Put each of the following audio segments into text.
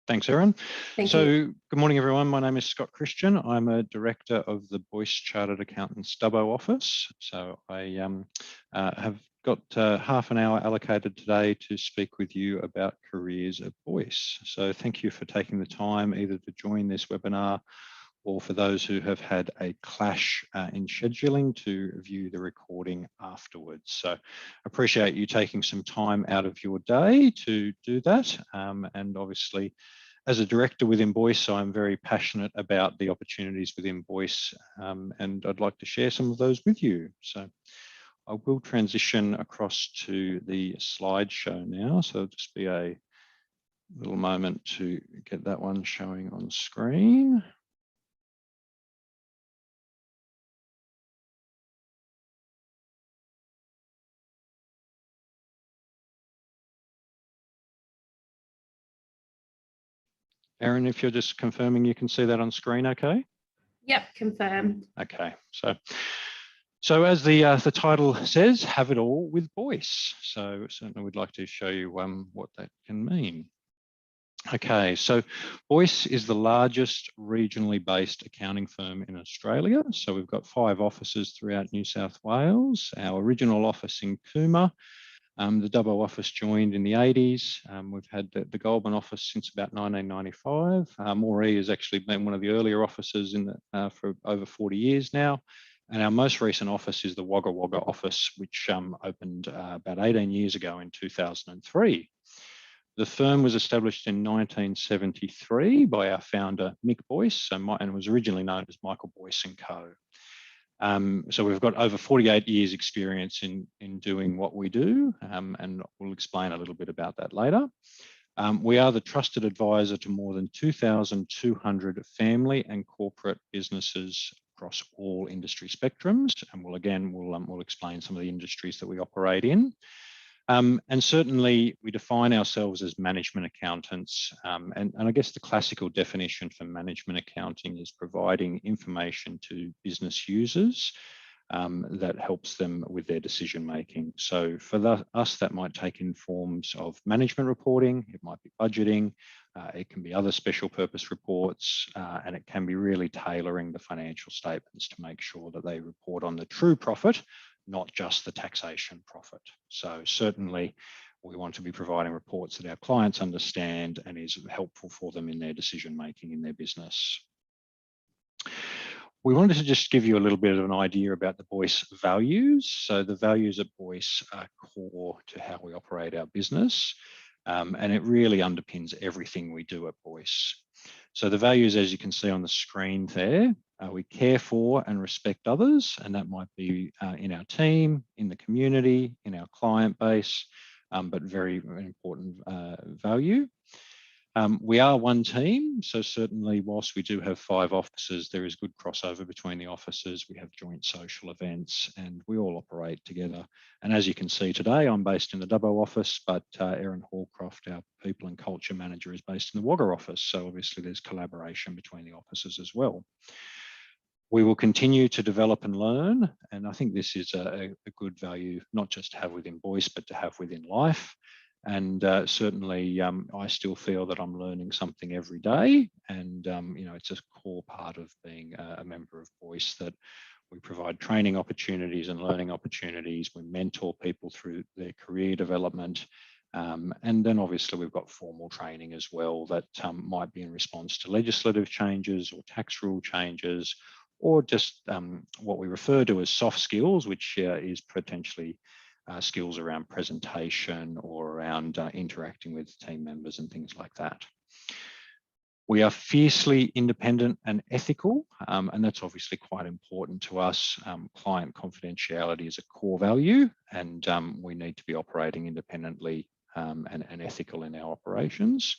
Thanks, Erin. Thank you. Good morning, everyone. My name is Scott Christian. I'm a director of the Boyce Chartered Accountants Dubbo office. So I have got half an hour allocated today to speak with you about careers at Boyce. So thank you for taking the time either to join this webinar or for those who have had a clash in scheduling to view the recording afterwards. So appreciate you taking some time out of your day to do that. And obviously, as a director within Boyce, I'm very passionate about the opportunities within Boyce, and I'd like to share some of those with you. So I will transition across to the slideshow now. So it'll just be a little moment to get that one showing on screen. Erin, if you're just confirming you can see that on screen, okay? Yep, confirmed. Okay, so as the title says, have it all with Boyce. So certainly we'd like to show you what that can mean. Okay, so Boyce is the largest regionally based accounting firm in Australia. So we've got 5 offices throughout New South Wales. Our original office in Cooma. The Dubbo office joined in the 80s. We've had the Goulburn office since about 1995. Moree has actually been one of the earlier offices for over 40 years now. And our most recent office is the Wagga Wagga office, which opened about 18 years ago in 2003. The firm was established in 1973 by our founder, Mick Boyce, and was originally known as Michael Boyce & Co. So we've got over 48 years experience in doing what we do, and we'll explain a little bit about that later. We are the trusted advisor to more than 2,200 family and corporate businesses across all industry spectrums, and we'll explain some of the industries that we operate in. And certainly we define ourselves as management accountants, and I guess the classical definition for management accounting is providing information to business users that helps them with their decision making. So for us, that might take in forms of management reporting, it might be budgeting, it can be other special purpose reports, and it can be really tailoring the financial statements to make sure that they report on the true profit, not just the taxation profit. So certainly we want to be providing reports that our clients understand and is helpful for them in their decision making in their business. We wanted to just give you a little bit of an idea about the Boyce values. So the values at Boyce are core to how we operate our business, and it really underpins everything we do at Boyce. So the values, as you can see on the screen there, we care for and respect others, and that might be in our team, in the community, in our client base, but very important value. We are one team, so certainly whilst we do have 5 offices, there is good crossover between the offices. We have joint social events and we all operate together. And as you can see today, I'm based in the Dubbo office, but Erin Hallcroft, our People and Culture Manager, is based in the Wagga office. So obviously there's collaboration between the offices as well. We will continue to develop and learn, and I think this is a good value, not just to have within Boyce, but to have within life. And certainly I still feel that I'm learning something every day, and you know, it's a core part of being a member of Boyce that we provide training opportunities and learning opportunities. We mentor people through their career development, and then obviously we've got formal training as well that might be in response to legislative changes or tax rule changes, or just what we refer to as soft skills, which is potentially skills around presentation or around interacting with team members and things like that. We are fiercely independent and ethical, and that's obviously quite important to us. Client confidentiality is a core value, and we need to be operating independently and ethical in our operations.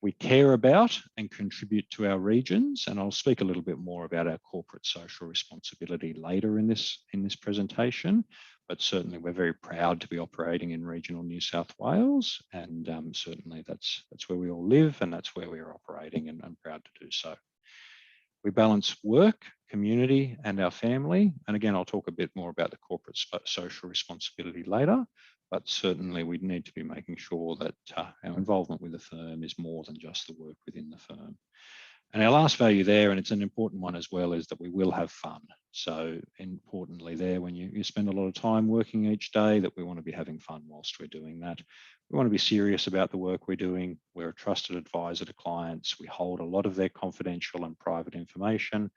We care about and contribute to our regions, and I'll speak a little bit more about our corporate social responsibility later in this presentation. But certainly we're very proud to be operating in regional New South Wales, and certainly that's where we all live and that's where we are operating, and I'm proud to do so. We balance work, community and our family, and again I'll talk a bit more about the corporate social responsibility later, but certainly we need to be making sure that our involvement with the firm is more than just the work within the firm. And our last value there, and it's an important one as well, is that we will have fun. So importantly there, when you spend a lot of time working each day, that we want to be having fun whilst we're doing that. We want to be serious about the work we're doing. We're a trusted advisor to clients. We hold a lot of their confidential and private information.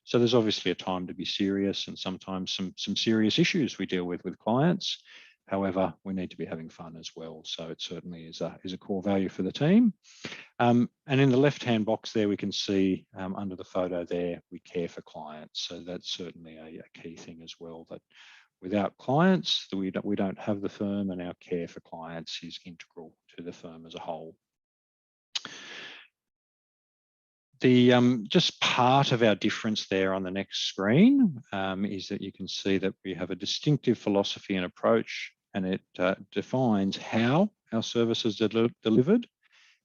So there's obviously a time to be serious, and sometimes some serious issues we deal with clients. However, we need to be having fun as well. So it certainly is a core value for the team. And in the left-hand box there, we can see under the photo there, we care for clients. So that's certainly a key thing as well, that without clients, we don't have the firm, and our care for clients is integral to the firm as a whole. Just part of our difference there on the next screen is that you can see that we have a distinctive philosophy and approach, and it defines how our services are delivered,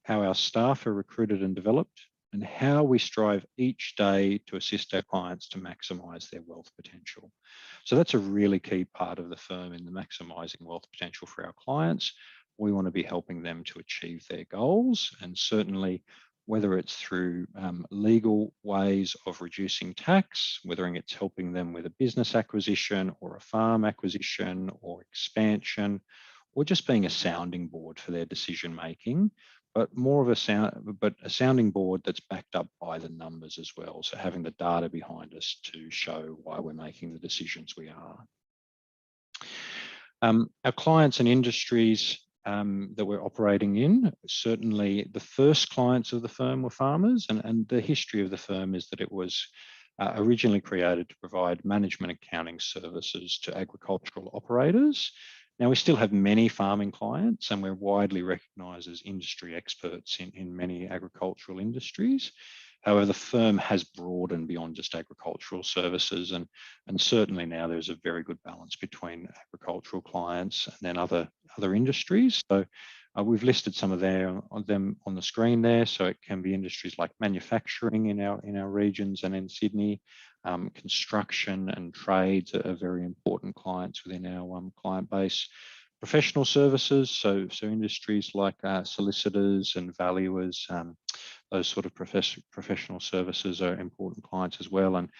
how our staff are recruited and developed, and how we strive each day to assist our clients to maximise their wealth potential. So that's a really key part of the firm in the maximising wealth potential for our clients. We want to be helping them to achieve their goals, and certainly whether it's through legal ways of reducing tax, whether it's helping them with a business acquisition or a farm acquisition or expansion, or just being a sounding board for their decision making, but more of a sounding board that's backed up by the numbers as well. So having the data behind us to show why we're making the decisions we are. Our clients and industries that we're operating in, certainly the first clients of the firm were farmers, and the history of the firm is that it was originally created to provide management accounting services to agricultural operators. Now, we still have many farming clients, and we're widely recognised as industry experts in many agricultural industries. However, the firm has broadened beyond just agricultural services, and certainly now there's a very good balance between agricultural clients and then other industries. So we've listed some of them on the screen there. So it can be industries like manufacturing in our regions and in Sydney. Construction and trades are very important clients within our client base. Professional services, so industries like solicitors and valuers, those sort of professional services are important clients as well. And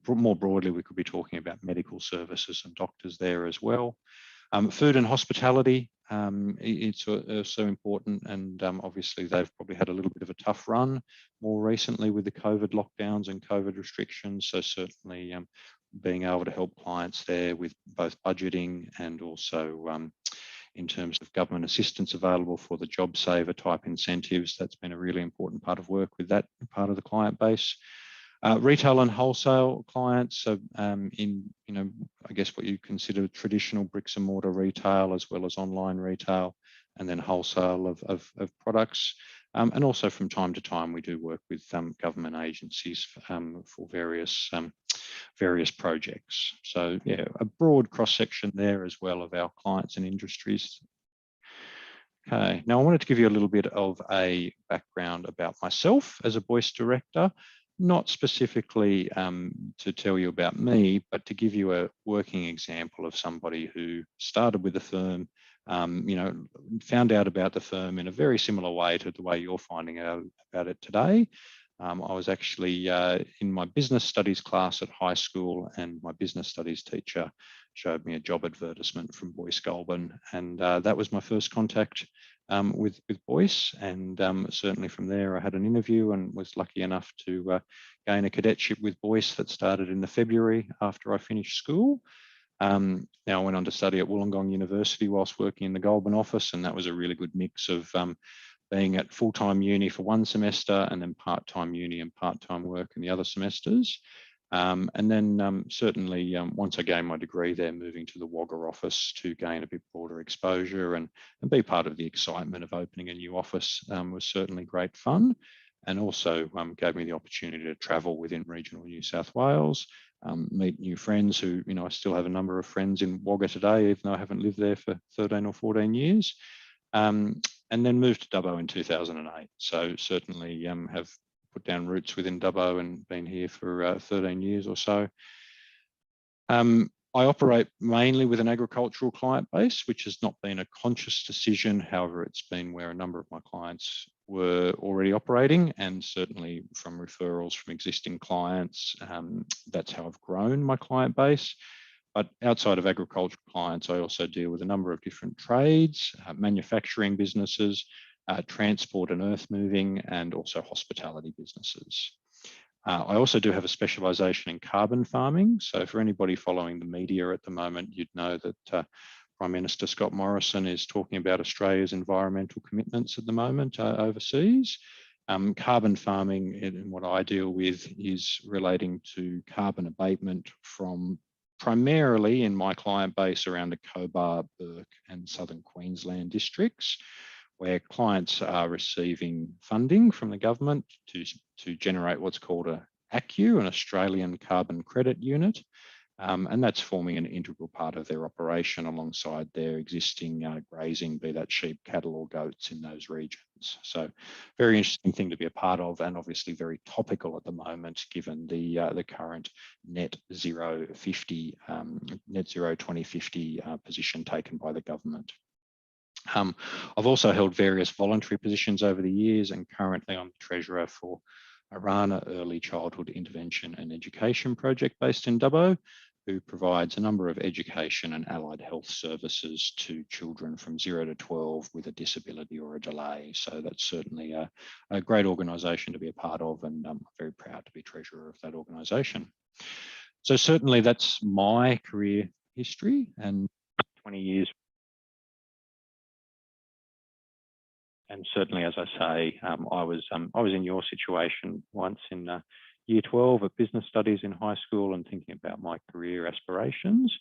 more broadly, we could be talking about medical services and doctors there as well. Food and hospitality, it's so important, and obviously they've probably had a little bit of a tough run more recently with the COVID lockdowns and COVID restrictions. So certainly being able to help clients there with both budgeting and also in terms of government assistance available for the JobSaver type incentives, that's been a really important part of work with that part of the client base. Retail and wholesale clients, so I guess what you consider traditional bricks and mortar retail as well as online retail, and then wholesale of products. And also from time to time, we do work with government agencies for various projects. So yeah, a broad cross section there as well of our clients and industries. Okay, now I wanted to give you a little bit of a background about myself as a Boyce Director. Not specifically to tell you about me, but to give you a working example of somebody who started with the firm, found out about the firm in a very similar way to the way you're finding out about it today. I was actually in my business studies class at high school, and my business studies teacher showed me a job advertisement from Boyce Goulburn, and that was my first contact with Boyce. And certainly from there, I had an interview and was lucky enough to gain a cadetship with Boyce that started in the February after I finished school. Now I went on to study at Wollongong University whilst working in the Goulburn office, and that was a really good mix of being at full-time uni for one semester and then part-time uni and part-time work in the other semesters. And then certainly once I gained my degree there, moving to the Wagga office to gain a bit broader exposure and be part of the excitement of opening a new office was certainly great fun, and also gave me the opportunity to travel within regional New South Wales, meet new friends who, I still have a number of friends in Wagga today, even though I haven't lived there for 13 or 14 years. And then moved to Dubbo in 2008. So certainly have put down roots within Dubbo and been here for 13 years or so. I operate mainly with an agricultural client base, which has not been a conscious decision. However, it's been where a number of my clients were already operating, and certainly from referrals from existing clients, that's how I've grown my client base. But outside of agricultural clients, I also deal with a number of different trades, manufacturing businesses, transport and earth moving, and also hospitality businesses. I also do have a specialisation in carbon farming. So for anybody following the media at the moment, you'd know that Prime Minister Scott Morrison is talking about Australia's environmental commitments at the moment overseas. Carbon farming, and what I deal with, is relating to carbon abatement from primarily in my client base around the Cobar, Burke and Southern Queensland districts, where clients are receiving funding from the government to generate what's called an ACCU, an Australian Carbon Credit Unit, and that's forming an integral part of their operation alongside their existing grazing, be that sheep, cattle or goats in those regions. So very interesting thing to be a part of, and obviously very topical at the moment given the current net zero 2050 position taken by the government. I've also held various voluntary positions over the years, and currently I'm the treasurer for Arana Early Childhood Intervention and Education Project based in Dubbo, who provides a number of education and allied health services to children from 0 to 12 with a disability or a delay. So that's certainly a great organisation to be a part of, and I'm very proud to be treasurer of that organisation. So certainly that's my career history, and 20 years. And certainly, as I say, I was in your situation once in year 12 at business studies in high school and thinking about my career aspirations.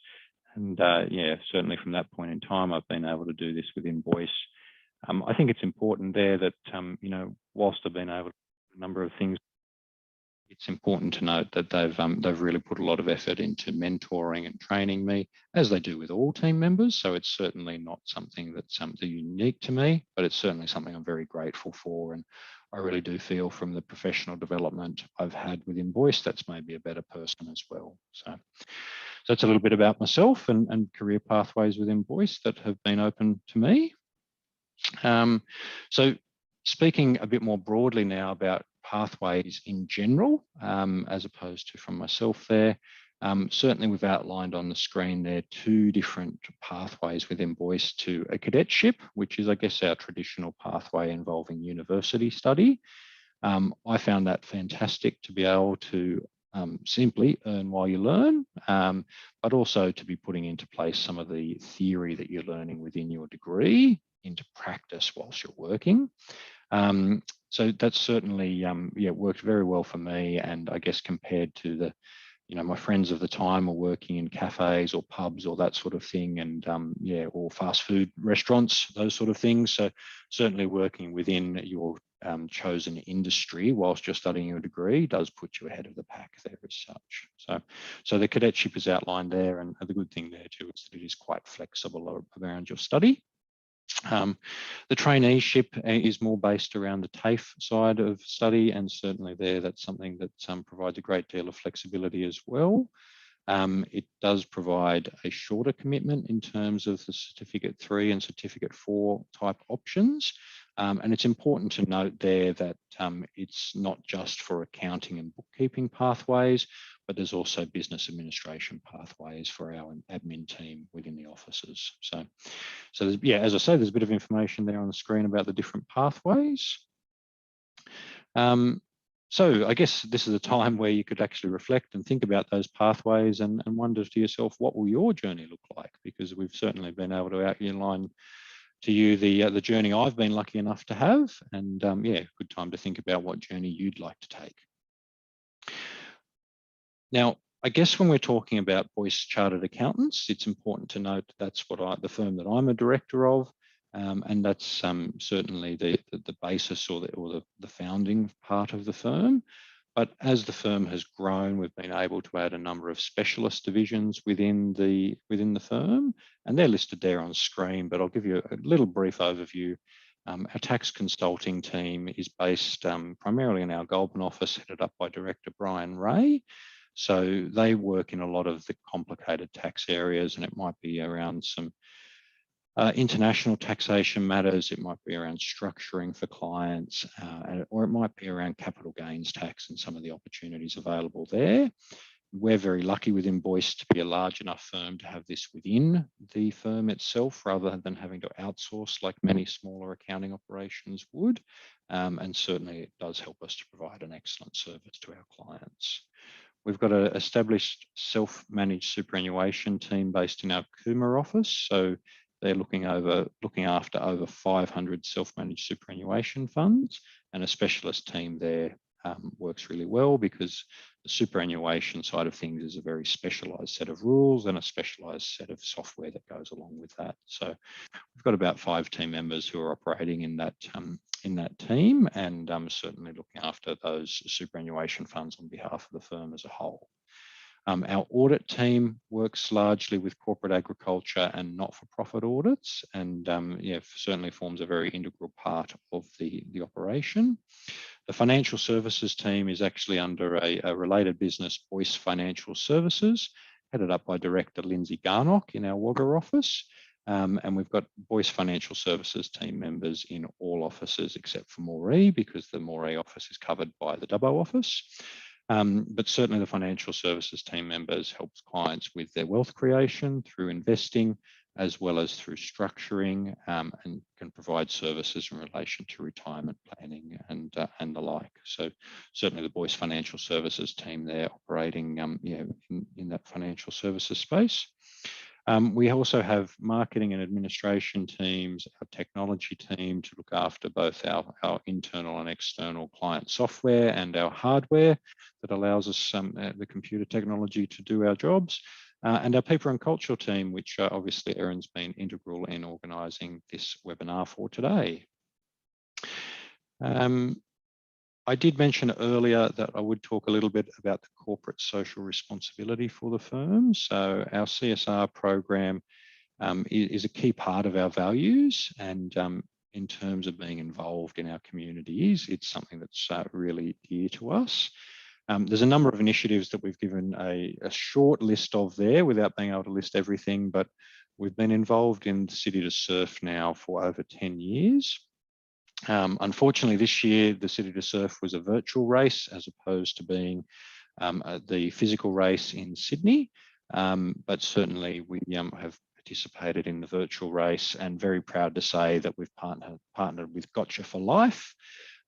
And yeah, certainly from that point in time, I've been able to do this within Boyce. I think it's important there that, you know, whilst I've been able to do a number of things, it's important to note that they've really put a lot of effort into mentoring and training me, as they do with all team members. So it's certainly not something that's unique to me, but it's certainly something I'm very grateful for. And I really do feel from the professional development I've had within Boyce, that's made me a better person as well. So that's a little bit about myself and career pathways within Boyce that have been open to me. So speaking a bit more broadly now about pathways in general, as opposed to from myself there, certainly we've outlined on the screen there 2 different pathways within Boyce to a cadetship, which is, I guess, our traditional pathway involving university study. I found that fantastic to be able to simply earn while you learn, but also to be putting into place some of the theory that you're learning within your degree into practice whilst you're working. So that's certainly, yeah, worked very well for me. And I guess compared to the, you know, my friends of the time are working in cafes or pubs or that sort of thing, and yeah, or fast food restaurants, those sort of things. So certainly working within your chosen industry whilst you're studying your degree does put you ahead of the pack there as such. So the cadetship is outlined there, and the good thing there too is that it is quite flexible around your study. The traineeship is more based around the TAFE side of study, and certainly there that's something that provides a great deal of flexibility as well. It does provide a shorter commitment in terms of the Certificate 3 and Certificate 4 type options. And it's important to note there that it's not just for accounting and bookkeeping pathways, but there's also business administration pathways for our admin team within the offices. So yeah, as I say, there's a bit of information there on the screen about the different pathways. So I guess this is a time where you could actually reflect and think about those pathways and wonder to yourself, what will your journey look like? Because we've certainly been able to outline to you the journey I've been lucky enough to have, and yeah, good time to think about what journey you'd like to take. Now, I guess when we're talking about Boyce Chartered Accountants, it's important to note that's what the firm that I'm a director of, and that's certainly the basis or the founding part of the firm. But as the firm has grown, we've been able to add a number of specialist divisions within the firm, and they're listed there on screen, but I'll give you a little brief overview. Our tax consulting team is based primarily in our Goulburn office, headed up by Director Brian Ray. So they work in a lot of the complicated tax areas, and it might be around some international taxation matters, it might be around structuring for clients, or it might be around capital gains tax and some of the opportunities available there. We're very lucky within Boyce to be a large enough firm to have this within the firm itself, rather than having to outsource like many smaller accounting operations would. And certainly it does help us to provide an excellent service to our clients. We've got an established self-managed superannuation team based in our Cooma office. So they're looking after over 500 self-managed superannuation funds, and a specialist team there works really well, because the superannuation side of things is a very specialised set of rules and a specialised set of software that goes along with that. So we've got about 5 team members who are operating in that team, and certainly looking after those superannuation funds on behalf of the firm as a whole. Our audit team works largely with corporate agriculture and not-for-profit audits, and certainly forms a very integral part of the operation. The financial services team is actually under a related business, Boyce Financial Services, headed up by Director Lindsay Garnock in our Wagga office. And we've got Boyce Financial Services team members in all offices except for Moree, because the Moree office is covered by the Dubbo office. But certainly the financial services team members helps clients with their wealth creation through investing, as well as through structuring, and can provide services in relation to retirement planning and the like. So certainly the Boyce Financial Services team there operating in that financial services space. We also have marketing and administration teams, our technology team to look after both our internal and external client software and our hardware that allows us the computer technology to do our jobs. And our people and culture team, which obviously Erin's been integral in organising this webinar for today. I did mention earlier that I would talk a little bit about the corporate social responsibility for the firm. So our CSR program is a key part of our values, and in terms of being involved in our communities, it's something that's really dear to us. There's a number of initiatives that we've given a short list of there without being able to list everything, but we've been involved in City to Surf now for over 10 years. Unfortunately, this year, the City to Surf was a virtual race as opposed to being the physical race in Sydney. But certainly we have participated in the virtual race, and very proud to say that we've partnered with Gotcha for Life.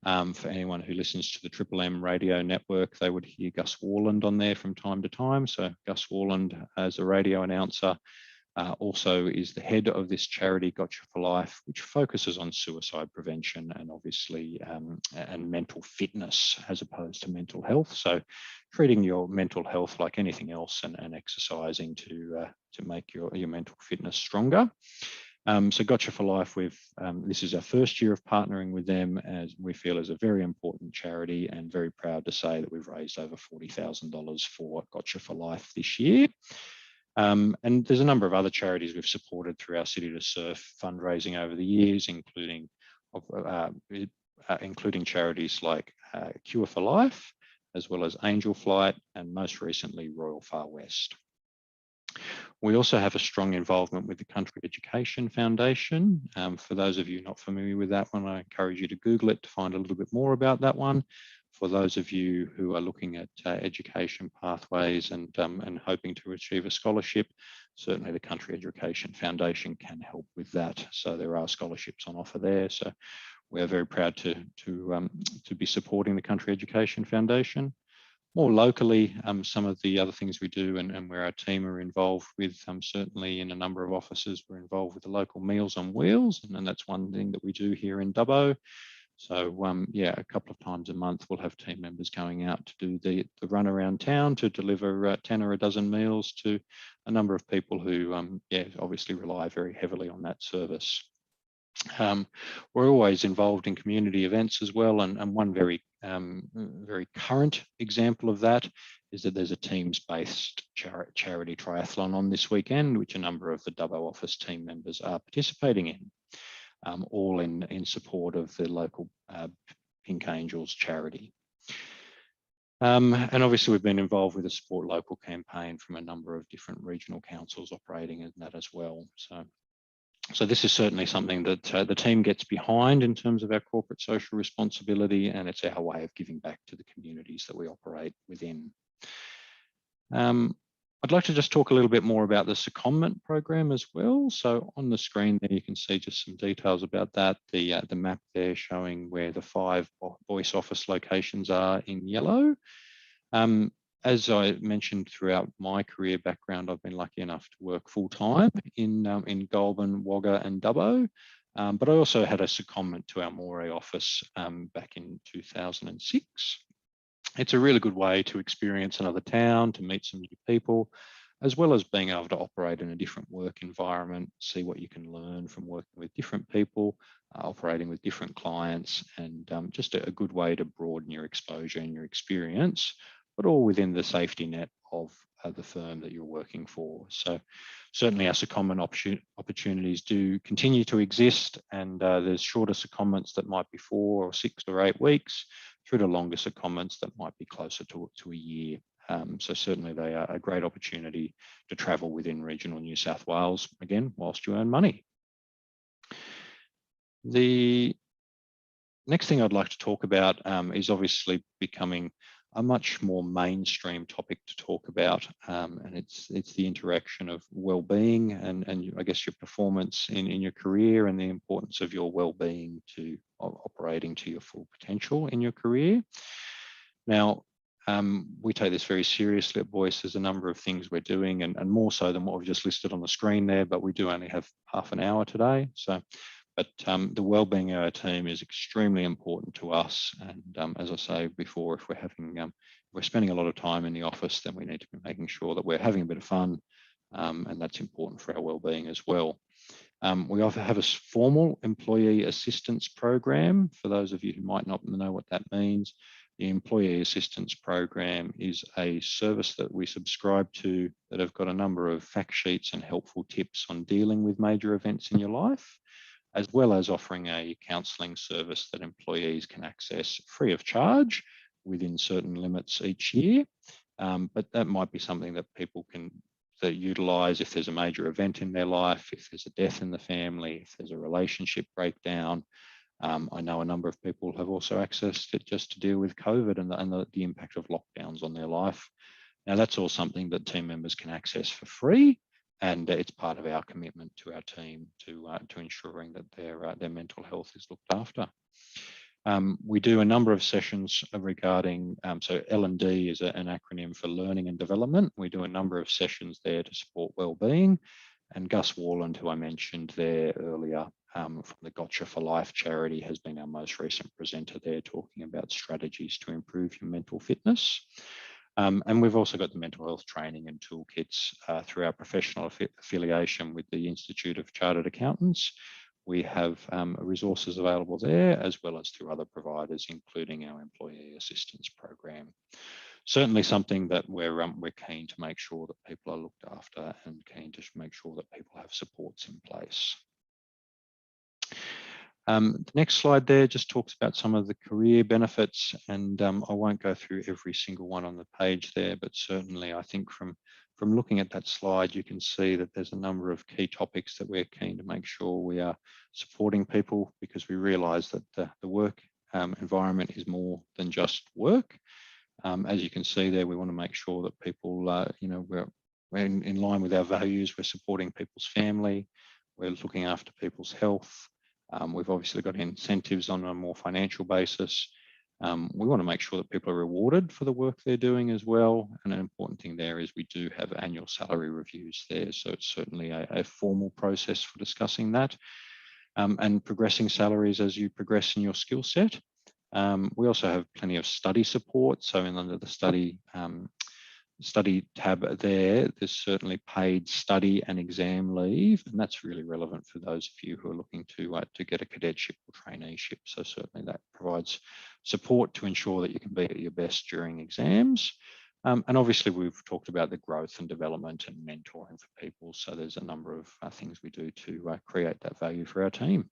For anyone who listens to the Triple M radio network, they would hear Gus Warland on there from time to time. So Gus Warland, as a radio announcer, also is the head of this charity, Gotcha for Life, which focuses on suicide prevention and obviously and mental fitness as opposed to mental health. So treating your mental health like anything else, and exercising to make your mental fitness stronger. So Gotcha for Life, this is our first year of partnering with them, as we feel is a very important charity, and very proud to say that we've raised over $40,000 for Gotcha for Life this year. And there's a number of other charities we've supported through our City to Surf fundraising over the years, including charities like Cure for Life, as well as Angel Flight, and most recently Royal Far West. We also have a strong involvement with the Country Education Foundation. For those of you not familiar with that one, I encourage you to Google it to find a little bit more about that one. For those of you who are looking at education pathways and hoping to achieve a scholarship, certainly the Country Education Foundation can help with that. So there are scholarships on offer there. So we're very proud to be supporting the Country Education Foundation. More locally, some of the other things we do and where our team are involved with, certainly in a number of offices, we're involved with the local Meals on Wheels, and that's one thing that we do here in Dubbo. So a couple of times a month, we'll have team members going out to do the run around town to deliver 10 or a dozen meals to a number of people who, obviously rely very heavily on that service. We're always involved in community events as well, and one very current example of that is that there's a teams-based charity triathlon on this weekend, which a number of the Dubbo office team members are participating in. All in support of the local Pink Angels charity. And obviously we've been involved with a Support Local campaign from a number of different regional councils operating in that as well. So this is certainly something that the team gets behind in terms of our corporate social responsibility, and it's our way of giving back to the communities that we operate within. I'd like to just talk a little bit more about the Secondment program as well. So on the screen there, you can see just some details about that. The map there showing where the 5 Boyce office locations are in yellow. As I mentioned throughout my career background, I've been lucky enough to work full time in Goulburn, Wagga and Dubbo. But I also had a secondment to our Moray office back in 2006. It's a really good way to experience another town, to meet some new people, as well as being able to operate in a different work environment, see what you can learn from working with different people, operating with different clients, and just a good way to broaden your exposure and your experience, but all within the safety net of the firm that you're working for. So certainly our secondment opportunities do continue to exist, and there's shorter secondments that might be 4 or 6 or 8 weeks, through to longer secondments that might be closer to a year. So certainly they are a great opportunity to travel within regional New South Wales, again, whilst you earn money. The next thing I'd like to talk about is obviously becoming a much more mainstream topic to talk about, and it's the interaction of well-being and I guess your performance in your career, and the importance of your well-being to operating to your full potential in your career. Now, we take this very seriously at Boyce. There's a number of things we're doing, and more so than what we've just listed on the screen there, but we do only have half an hour today. But the wellbeing of our team is extremely important to us. And as I say before, if we're spending a lot of time in the office, then we need to be making sure that we're having a bit of fun, and that's important for our wellbeing as well. We also have a formal employee assistance program. For those of you who might not know what that means, the employee assistance program is a service that we subscribe to that have got a number of fact sheets and helpful tips on dealing with major events in your life, as well as offering a counselling service that employees can access free of charge within certain limits each year. But that might be something that people can utilise if there's a major event in their life, if there's a death in the family, if there's a relationship breakdown. I know a number of people have also accessed it just to deal with COVID and the impact of lockdowns on their life. Now, that's all something that team members can access for free, and it's part of our commitment to our team to ensuring that their mental health is looked after. We do a number of sessions regarding, so L&D is an acronym for learning and development. We do a number of sessions there to support wellbeing. And Gus Warland, who I mentioned there earlier, from the Gotcha for Life charity, has been our most recent presenter there, talking about strategies to improve your mental fitness. And we've also got the mental health training and toolkits through our professional affiliation with the Institute of Chartered Accountants. We have resources available there, as well as through other providers, including our employee assistance program. Certainly something that we're keen to make sure that people are looked after, and keen to make sure that people have supports in place. The next slide there just talks about some of the career benefits, and I won't go through every single one on the page there, but certainly I think from looking at that slide, you can see that there's a number of key topics that we're keen to make sure we are supporting people, because we realise that the work environment is more than just work. As you can see there, we want to make sure that people, we're in line with our values. We're supporting people's family. We're looking after people's health. We've obviously got incentives on a more financial basis. We want to make sure that people are rewarded for the work they're doing as well. And an important thing there is we do have annual salary reviews there. So it's certainly a formal process for discussing that, and progressing salaries as you progress in your skill set. We also have plenty of study support. So under the study tab there's certainly paid study and exam leave, and that's really relevant for those of you who are looking to get a cadetship or traineeship. So certainly that provides support to ensure that you can be at your best during exams. And obviously we've talked about the growth and development and mentoring for people. So there's a number of things we do to create that value for our team.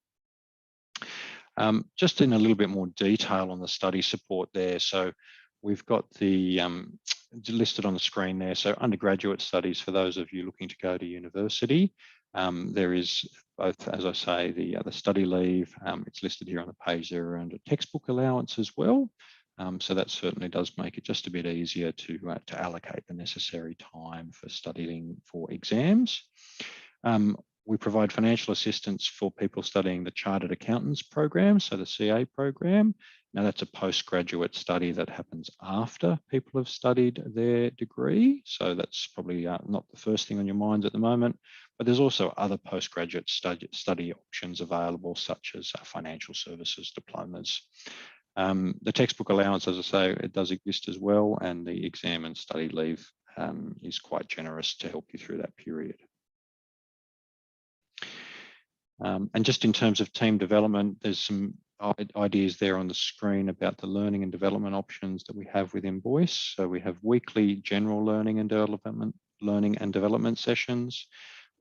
Just in a little bit more detail on the study support there. So we've got the listed on the screen there. So undergraduate studies for those of you looking to go to university. There is both, as I say, the study leave. It's listed here on the page there around a textbook allowance as well. So that certainly does make it just a bit easier to allocate the necessary time for studying for exams. We provide financial assistance for people studying the Chartered Accountants program, so the CA program. Now that's a postgraduate study that happens after people have studied their degree. So that's probably not the first thing on your minds at the moment, but there's also other postgraduate study options available, such as financial services diplomas. The textbook allowance, as I say, it does exist as well, and the exam and study leave is quite generous to help you through that period. And just in terms of team development, there's some ideas there on the screen about the learning and development options that we have within Boyce. So we have weekly general learning and development sessions.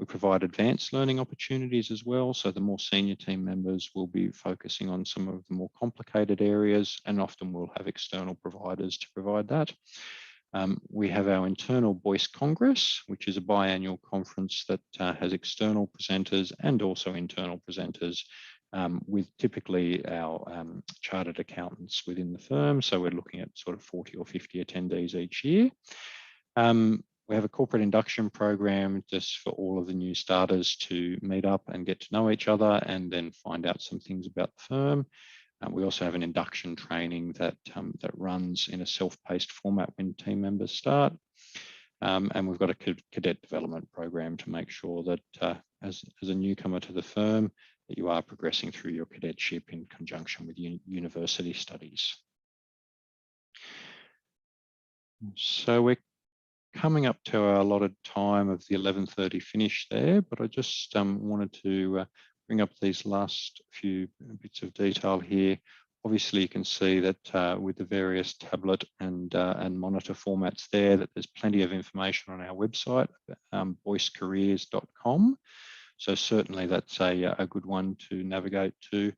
We provide advanced learning opportunities as well. So the more senior team members will be focusing on some of the more complicated areas, and often we'll have external providers to provide that. We have our internal Boyce Congress, which is a biannual conference that has external presenters and also internal presenters with typically our chartered accountants within the firm. So we're looking at sort of 40 or 50 attendees each year. We have a corporate induction program just for all of the new starters to meet up and get to know each other and then find out some things about the firm. We also have an induction training that runs in a self-paced format when team members start. And we've got a cadet development program to make sure that as a newcomer to the firm, that you are progressing through your cadetship in conjunction with university studies. So we're coming up to our allotted time of the 11:30 finish there, but I just wanted to bring up these last few bits of detail here. Obviously, you can see that with the various tablet and monitor formats there, that there's plenty of information on our website, boycecareers.com. So certainly that's a good one to navigate to.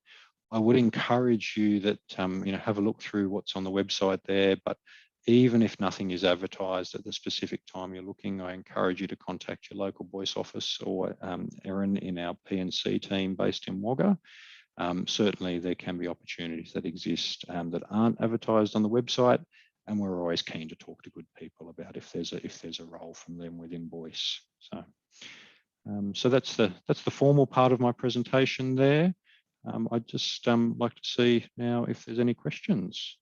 I would encourage you that have a look through what's on the website there, but even if nothing is advertised at the specific time you're looking, I encourage you to contact your local Boyce office or Erin in our P&C team based in Wagga. Certainly there can be opportunities that exist that aren't advertised on the website, and we're always keen to talk to good people about if there's a role from them within Boyce. So that's the formal part of my presentation there. I'd just like to see now if there's any questions.